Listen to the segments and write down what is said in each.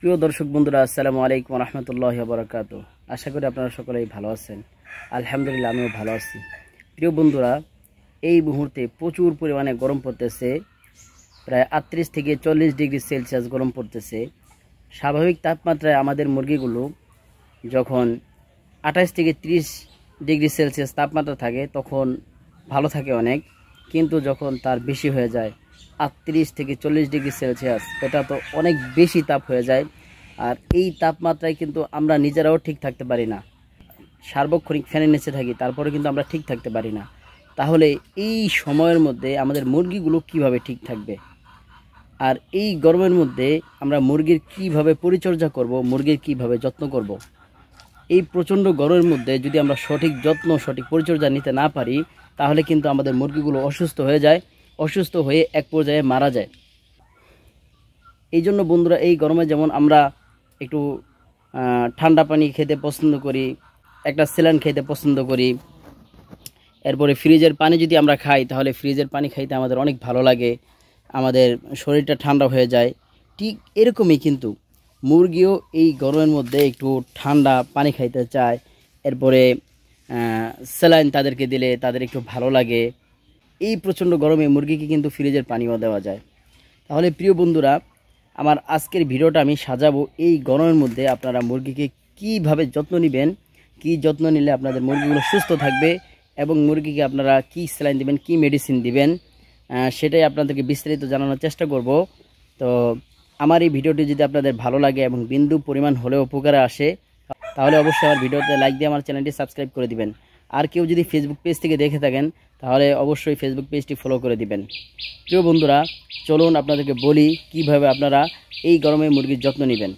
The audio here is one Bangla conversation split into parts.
প্রিয় দর্শক বন্ধুরা, আসসালামু আলাইকুম রহমতুল্লাহি ওয়া বারাকাতুহু। আশা করি আপনারা সকলেই ভালো আছেন। আলহামদুলিল্লাহ, আমিও ভালো আছি। প্রিয় বন্ধুরা, এই মুহূর্তে প্রচুর পরিমাণে গরম পড়তেছে। প্রায় 38 থেকে 40 ডিগ্রি সেলসিয়াস গরম পড়তেছে। স্বাভাবিক তাপমাত্রায় আমাদের মুরগিগুলো যখন 28 থেকে 30 ডিগ্রি সেলসিয়াস তাপমাত্রা থাকে তখন ভালো থাকে অনেক, কিন্তু যখন তার বেশি হয়ে যায় 38 থেকে 40 ডিগ্রি সেলসিয়াস, এটা তো অনেক বেশি তাপ হয়ে যায়। আর এই তাপমাত্রায় কিন্তু আমরা নিজেরাও ঠিক থাকতে পারি না। সার্বক্ষণিক ফ্যানের নিচে থাকি, তারপরে কিন্তু আমরা ঠিক থাকতে পারি না। তাহলে এই সময়ের মধ্যে আমাদের মুরগিগুলো কিভাবে ঠিক থাকবে? আর এই গরমের মধ্যে আমরা মুরগির কিভাবে পরিচর্যা করব, মুরগির কিভাবে যত্ন করব? এই প্রচণ্ড গরমের মধ্যে যদি আমরা সঠিক যত্ন, সঠিক পরিচর্যা নিতে না পারি, তাহলে কিন্তু আমাদের মুরগিগুলো অসুস্থ হয়ে যায়, অসুস্থ হয়ে এক পর্যায়ে মারা যায়। এই জন্য বন্ধুরা, এই গরমে যেমন আমরা একটু ঠান্ডা পানি খেতে পছন্দ করি, একটা স্যালাইন খেতে পছন্দ করি, এরপরে ফ্রিজের পানি যদি আমরা খাই তাহলে ফ্রিজের পানি খাইতে আমাদের অনেক ভালো লাগে, আমাদের শরীরটা ঠান্ডা হয়ে যায়। ঠিক এরকমই কিন্তু মুরগিও এই গরমের মধ্যে একটু ঠান্ডা পানি খাইতে চায়, এরপরে স্যালাইন তাদেরকে দিলে তাদের একটু ভালো লাগে। এই প্রচণ্ড গরমে মুরগিকে কিন্তু ফ্রিজের পানিও দেওয়া যায়। তাহলে প্রিয় বন্ধুরা, আমার আজকের ভিডিওটা আমি সাজাবো এই গরমের মধ্যে আপনারা মুরগিকে কিভাবে যত্ন নেবেন, কি যত্ন নিলে আপনাদের মুরগিগুলো সুস্থ থাকবে, এবং মুরগিকে আপনারা কি স্যালাইন দিবেন, কি মেডিসিন দিবেন, সেটাই আপনাদেরকে বিস্তারিত জানানোর চেষ্টা করব। তো আমার এই ভিডিওটি যদি আপনাদের ভালো লাগে এবং বিন্দু পরিমাণ হলেও উপকারে আসে, তাহলে অবশ্যই আমার ভিডিওতে লাইক দিয়ে আমার চ্যানেলটি সাবস্ক্রাইব করে দিবেন। আর কেউ যদি ফেসবুক পেজ থেকে দেখে থাকেন তাহলে অবশ্যই ফেসবুক পেজটি ফলো করে দিবেন। প্রিয় বন্ধুরা, চলুন আপনাদেরকে বলি কিভাবে আপনারা এই গরমে মুরগির যত্ন নেবেন।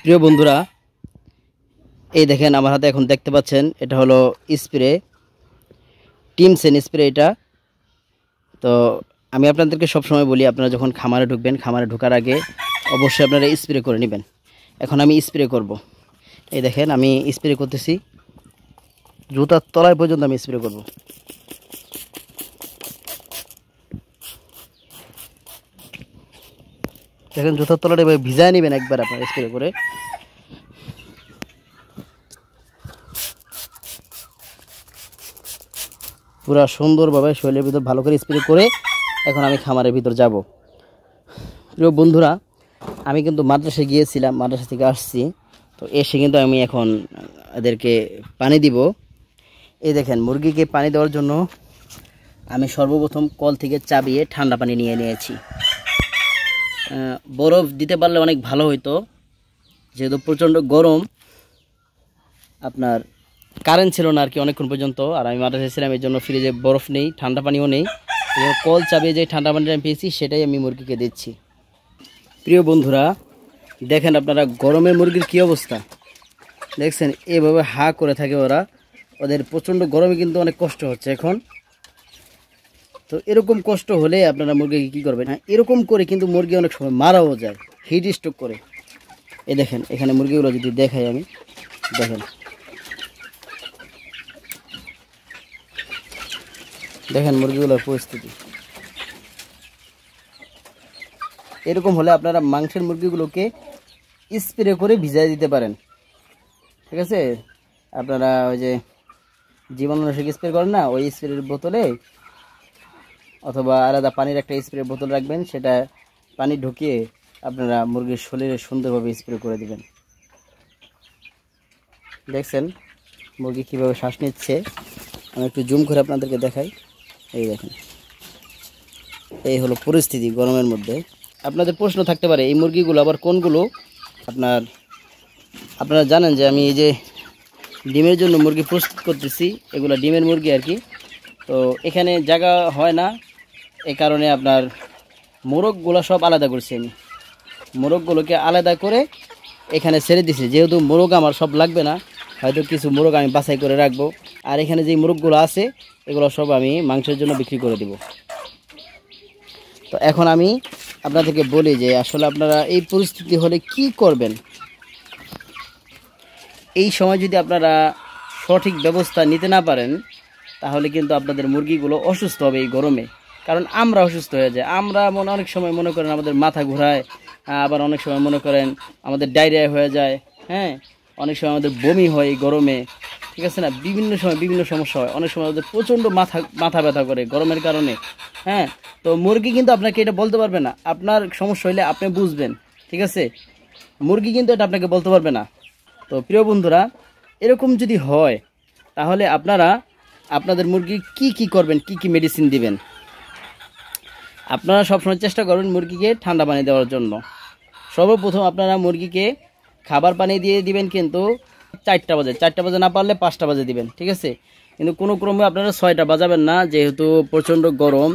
প্রিয় বন্ধুরা, এই দেখেন আমার হাতে এখন দেখতে পাচ্ছেন, এটা হলো স্প্রে, টিমসেন স্প্রে এটা। তো আমি আপনাদেরকে সবসময় বলি, আপনারা যখন খামারে ঢুকবেন, খামারে ঢোকার আগে অবশ্যই আপনারা স্প্রে করে নেবেন। এখন আমি স্প্রে করব। এই দেখেন আমি স্প্রে করতেছি, জুতার তলায় পর্যন্ত আমি স্প্রে করব। দেখেন জুতার তলাটা এভাবে ভিজায় নেবেন একবার আপনারা স্প্রে করে। পুরা সুন্দরভাবে শরীরের ভিতর ভালো করে স্প্রে করে এখন আমি খামারের ভিতর যাব। প্রিয় বন্ধুরা, আমি কিন্তু মাদ্রাসায় গিয়েছিলাম, মাদ্রাসা থেকে আসছি, তো এসে কিন্তু আমি এখন এদেরকে পানি দিব। এই দেখেন মুরগিকে পানি দেওয়ার জন্য আমি সর্বপ্রথম কল থেকে চাবিয়ে ঠান্ডা পানি নিয়ে নিয়েছি। বরফ দিতে পারলে অনেক ভালো হতো, যেহেতু প্রচণ্ড গরম, আপনার কারেন্ট ছিল না আর কি অনেকক্ষণ পর্যন্ত, আর আমি মাদ্রাসায় ছিলাম, এই জন্য ফ্রিজে বরফ নেই, ঠান্ডা পানিও নেই। কল চাবিয়ে যে ঠান্ডা পানিটা আমি পেয়েছি সেটাই আমি মুরগিকে দিচ্ছি। প্রিয় বন্ধুরা, দেখেন আপনারা গরমে মুরগির কী অবস্থা দেখছেন, এভাবে হা করে থাকে ওরা, ওদের প্রচণ্ড গরমে কিন্তু অনেক কষ্ট হচ্ছে এখন। তো এরকম কষ্ট হলে আপনারা মুরগিকে কী করবেন? হ্যাঁ, এরকম করে কিন্তু মুরগি অনেক সময় মারাও যায়, হিট স্ট্রোক করে। এই দেখেন এখানে মুরগিগুলো যদি দেখাই আমি, দেখেন দেখেন মুরগিগুলোর পরিস্থিতি। এরকম হলে আপনারা মাংসের মুরগিগুলোকে স্প্রে করে ভিজাই দিতে পারেন, ঠিক আছে? আপনারা ওই যে জীবাণুনাশক স্প্রে করেন না, ওই স্প্রের বোতলে অথবা আলাদা পানির একটা স্প্রে বোতল রাখবেন, সেটা পানি ঢুকিয়ে আপনারা মুরগির শরীরে সুন্দরভাবে স্প্রে করে দিবেন। দেখছেন মুরগি কীভাবে শ্বাস নিচ্ছে, আমি একটু জুম করে আপনাদেরকে দেখাই। এই দেখেন, এই হলো পরিস্থিতি গরমের মধ্যে। আপনাদের প্রশ্ন থাকতে পারে এই মুরগিগুলো আবার কোনগুলো? আপনারা জানেন যে আমি এই যে ডিমের জন্য মুরগি প্রস্তুত করতেছি, এগুলো ডিমের মুরগি আর কি। তো এখানে জায়গা হয় না, এ কারণে আপনার মোরগগুলো সব আলাদা করছি আমি। মোরগগুলোকে আলাদা করে এখানে ছেড়ে দিছি, যেহেতু মোরগ আমার সব লাগবে না, হয়তো কিছু মোরগ আমি বাছাই করে রাখবো। আর এখানে যে মোরগগুলো আছে এগুলো সব আমি মাংসের জন্য বিক্রি করে দেব। তো এখন আমি আপনাদেরকে বলি যে আসলে আপনারা এই পরিস্থিতি হলে কি করবেন। এই সময় যদি আপনারা সঠিক ব্যবস্থা নিতে না পারেন তাহলে কিন্তু আপনাদের মুরগিগুলো অসুস্থ হবে এই গরমে। কারণ আমরা অসুস্থ হয়ে যাই। আমরা অনেক সময় মনে করেন আমাদের মাথা ঘোরায়, আবার অনেক সময় মনে করেন আমাদের ডায়রিয়া হয়ে যায়, হ্যাঁ, অনেক সময় আমাদের বমি হয় গরমে, ঠিক আছে না, বিভিন্ন সময় বিভিন্ন সমস্যা হয়। অনেক সময় আমাদের প্রচণ্ড মাথা ব্যথা করে গরমের কারণে, হ্যাঁ। তো মুরগি কিন্তু আপনাকে এটা বলতে পারবে না, আপনার সমস্যা হইলে আপনি বুঝবেন, ঠিক আছে। মুরগি কিন্তু এটা আপনাকে বলতে পারবে না। তো প্রিয় বন্ধুরা, এরকম যদি হয় তাহলে আপনারা আপনাদের মুরগি কি করবেন, কি মেডিসিন দিবেন। আপনারা সবসময় চেষ্টা করবেন মুরগিকে ঠান্ডা পানি দেওয়ার জন্য। সর্বপ্রথম আপনারা মুরগিকে খাবার পানি দিয়ে দিবেন, কিন্তু 4টা বাজে না পারলে 5টা বাজে দিবেন, ঠিক আছে। কিন্তু কোনো ক্রমে আপনারা 6টা বাজাবেন না, যেহেতু প্রচণ্ড গরম।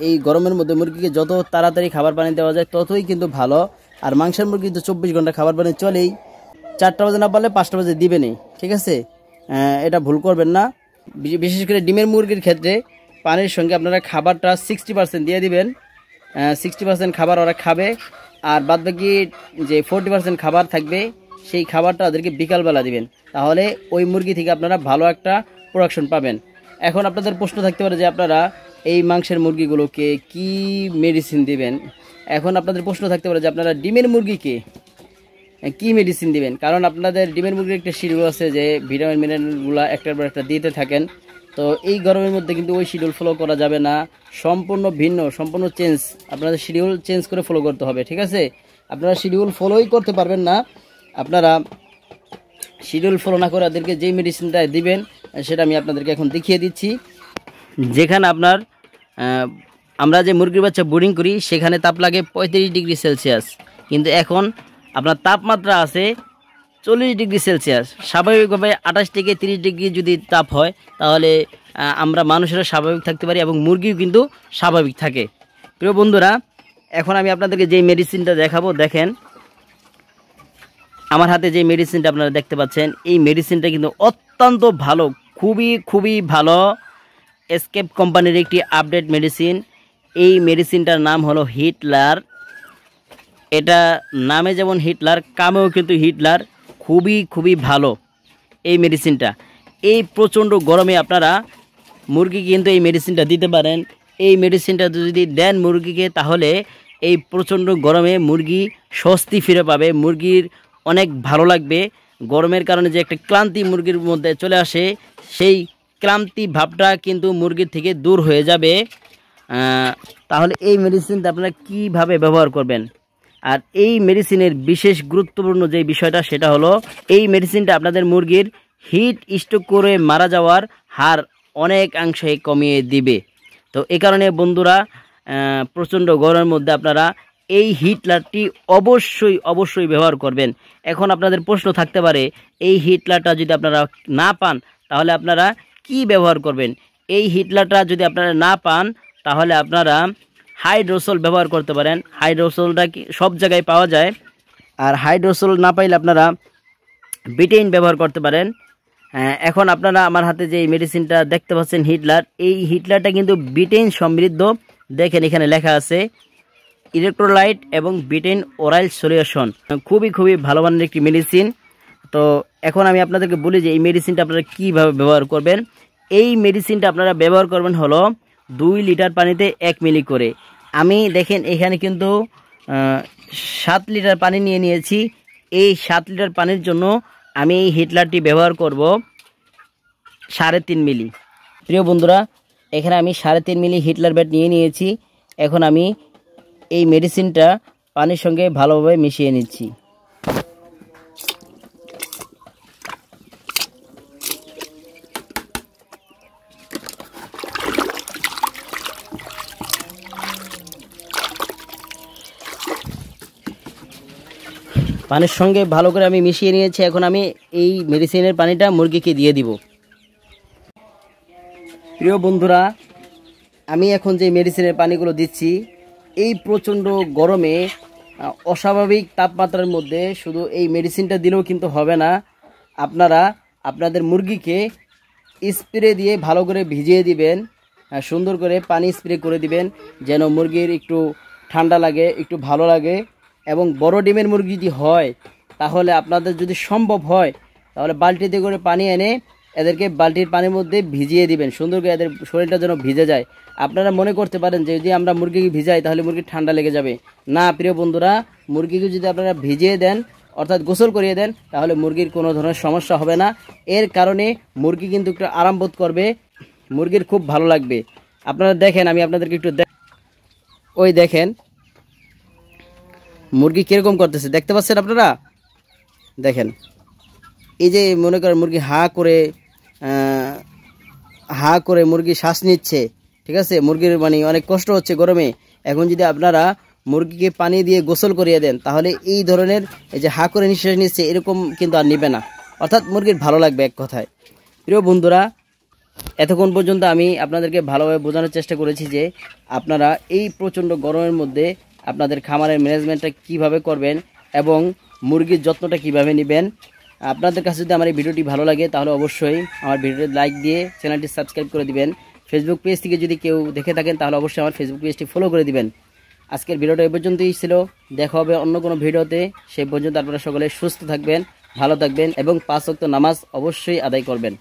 এই গরমের মধ্যে মুরগিকে যত তাড়াতাড়ি খাবার পানি দেওয়া যায় ততই কিন্তু ভালো। আর মাংসের মুরগি তো 24 ঘন্টা খাবার পানি চলেই, 4টা বাজে না পারলে 5টা বাজে দিবেনই, ঠিক আছে। এটা ভুল করবেন না। বিশেষ করে ডিমের মুরগির ক্ষেত্রে পানির সঙ্গে আপনারা খাবারটা 60% দিয়ে দিবেন। 60% খাবার ওরা খাবে, আর বাদবাকি যে 40% খাবার থাকবে সেই খাবারটা ওদেরকে বিকালবেলা দিবেন। তাহলে ওই মুরগি থেকে আপনারা ভালো একটা প্রোডাকশন পাবেন। এখন আপনাদের প্রশ্ন থাকতে পারে যে আপনারা এই মাংসের মুরগিগুলোকে কি মেডিসিন দিবেন। এখন আপনাদের প্রশ্ন থাকতে পারে যে আপনারা ডিমের মুরগিকে কি মেডিসিন দিবেন। কারণ আপনাদের ডিমের মুরগির একটা শিডিউল আছে যে ভিটামিন মিনারেলগুলো একটার পর একটা দিতে থাকেন। তো এই গরমের মধ্যে কিন্তু ওই শিডিউল ফলো করা যাবে না, সম্পূর্ণ ভিন্ন, সম্পূর্ণ চেঞ্জ। আপনাদের শিডিউল চেঞ্জ করে ফলো করতে হবে, ঠিক আছে। আপনারা শিডিউল ফলোই করতে পারবেন না। আপনারা শিডিউল ফলো না করে ওদেরকে যেই মেডিসিনটা দিবেন সেটা আমি আপনাদেরকে এখন দেখিয়ে দিচ্ছি। যেখানে আপনার আমরা যে মুরগির বাচ্চা বোর্ডিং করি সেখানে তাপ লাগে 35 ডিগ্রি সেলসিয়াস, কিন্তু এখন আপনার তাপমাত্রা আছে 40 ডিগ্রি সেলসিয়াস। স্বাভাবিকভাবে 28 থেকে 30 ডিগ্রি যদি তাপ হয় তাহলে আমরা মানুষেরা স্বাভাবিক থাকতে পারি এবং মুরগিও কিন্তু স্বাভাবিক থাকে। প্রিয় বন্ধুরা, এখন আমি আপনাদেরকে যেই মেডিসিনটা দেখাবো, দেখেন আমার হাতে যে মেডিসিনটা আপনারা দেখতে পাচ্ছেন, এই মেডিসিনটা কিন্তু অত্যন্ত ভালো, খুবই ভালো। এসকেপ কোম্পানির একটি আপডেট মেডিসিন। এই মেডিসিনটার নাম হলো হিটলার। এটা নামে যেমন হিটলার, কামেও কিন্তু হিটলার। খুবই ভালো এই মেডিসিনটা। এই প্রচণ্ড গরমে আপনারা মুরগি কিন্তু এই মেডিসিনটা দিতে পারেন। এই মেডিসিনটা যদি দেন মুরগিকে, তাহলে এই প্রচণ্ড গরমে মুরগি স্বস্তি ফিরে পাবে, মুরগির অনেক ভালো লাগবে। গরমের কারণে যে একটা ক্লান্তি মুরগির মধ্যে চলে আসে, সেই ক্লান্তি ভাবটা কিন্তু মুরগির থেকে দূর হয়ে যাবে। তাহলে এই মেডিসিনটা আপনারা কিভাবে ব্যবহার করবেন। আর এই মেডিসিনের বিশেষ গুরুত্বপূর্ণ যে বিষয়টা সেটা হলো, এই মেডিসিনটা আপনাদের মুরগির হিট স্ট্রোক করে মারা যাওয়ার হার অনেকাংশে কমিয়ে দিবে। তো এই কারণে বন্ধুরা, প্রচণ্ড গরমের মধ্যে আপনারা এই হিটলারটি অবশ্যই ব্যবহার করবেন। এখন আপনাদের প্রশ্ন থাকতে পারে, এই হিটলারটা যদি আপনারা না পান তাহলে আপনারা কি ব্যবহার করবেন। এই হিটলারটা যদি আপনারা না পান তাহলে আপনারা হাইড্রোসল ব্যবহার করতে পারেন। হাইড্রোসলটা কি সব জায়গায় পাওয়া যায়। আর হাইড্রোসল না পাইলে আপনারা বিটেইন ব্যবহার করতে পারেন। এখন আপনারা আমার হাতে যে মেডিসিনটা দেখতে পাচ্ছেন হিটলার, এই হিটলারটা কিন্তু বিটেইন সমৃদ্ধ। দেখেন এখানে লেখা আছে ইলেকট্রোলাইট এবং বিটেইন ওরাল সলিউশন। খুবই ভালো মানের একটি মেডিসিন। তো এখন আমি আপনাদেরকে বলি যে এই মেডিসিনটা আপনারা কীভাবে ব্যবহার করবেন। এই মেডিসিনটা আপনারা ব্যবহার করবেন হলো 2 লিটার পানিতে 1 মিলি করে। আমি দেখেন এখানে কিন্তু 7 লিটার পানি নিয়ে নিয়েছি। এই 7 লিটার পানির জন্য আমি এই হিটলারটি ব্যবহার করব 3.5 মিলি। প্রিয় বন্ধুরা, এখানে আমি 3.5 মিলি হিটলার ব্যাট নিয়ে নিয়েছি। এখন আমি এই মেডিসিনটা পানির সঙ্গে ভালোভাবে মিশিয়ে নিচ্ছি। পানির সঙ্গে ভালো করে আমি মিশিয়ে নিয়েছি। এখন আমি এই মেডিসিনের পানিটা মুরগিকে দিয়ে দিব। প্রিয় বন্ধুরা, আমি এখন যে মেডিসিনের পানিগুলো দিচ্ছি, এই প্রচণ্ড গরমে অস্বাভাবিক তাপমাত্রার মধ্যে শুধু এই মেডিসিনটা দিলেও কিন্তু হবে না। আপনারা আপনাদের মুরগিকে স্প্রে দিয়ে ভালো করে ভিজিয়ে দিবেন, সুন্দর করে পানি স্প্রে করে দিবেন, যেন মুরগির একটু ঠান্ডা লাগে, একটু ভালো লাগে। এবং বড় ডিমের মুরগি যদি হয় তাহলে আপনাদের যদি সম্ভব হয় তাহলে বালতিতে করে পানি এনে এদেরকে বালতির পানির মধ্যে ভিজিয়ে দিবেন, সুন্দর করে এদের শরীরটা যেন ভিজে যায়। আপনারা মনে করতে পারেন যে যদি আমরা মুরগিকে ভিজাই তাহলে মুরগির ঠান্ডা লেগে যাবে। না প্রিয় বন্ধুরা, মুরগিকে যদি আপনারা ভিজিয়ে দেন অর্থাৎ গোসল করিয়ে দেন তাহলে মুরগির কোনো ধরনের সমস্যা হবে না। এর কারণে মুরগি কিন্তু একটু আরাম বোধ করবে, মুরগির খুব ভালো লাগবে। আপনারা দেখেন, আমি আপনাদেরকে একটু ওই দেখেন মুরগি কীরকম করতেছে, দেখতে পাচ্ছেন আপনারা? দেখেন, এই যে মনে করেন মুরগি হা করে মুরগি শ্বাস নিচ্ছে, ঠিক আছে? মুরগির মানে অনেক কষ্ট হচ্ছে গরমে। এখন যদি আপনারা মুরগিকে পানি দিয়ে গোসল করিয়ে দেন তাহলে এই ধরনের এই যে হা করে নিঃশ্বাস নিচ্ছে এরকম কিন্তু আর নিবে না, অর্থাৎ মুরগির ভালো লাগবে এক কথায়। প্রিয় বন্ধুরা, এতক্ষণ পর্যন্ত আমি আপনাদেরকে ভালোভাবে বোঝানোর চেষ্টা করেছি যে আপনারা এই প্রচণ্ড গরমের মধ্যে আপনাদের খামারের ম্যানেজমেন্টটা কিভাবে করবেন এবং মুরগির যত্নটা কিভাবে নেবেন। আপনাদের কাছে যদি আমার এই ভিডিওটি ভালো লাগে তাহলে অবশ্যই আমার ভিডিওটি লাইক দিয়ে চ্যানেলটি সাবস্ক্রাইব করে দিবেন। ফেসবুক পেজ থেকে যদি কেউ দেখে থাকেন তাহলে অবশ্যই আমার ফেসবুক পেজটি ফলো করে দিবেন। আজকের ভিডিওটা এই পর্যন্তই ছিল, দেখা হবে অন্য কোনো ভিডিওতে। সেই পর্যন্ত আপনারা সকলে সুস্থ থাকবেন, ভালো থাকবেন এবং 5 ওয়াক্ত নামাজ অবশ্যই আদায় করবেন।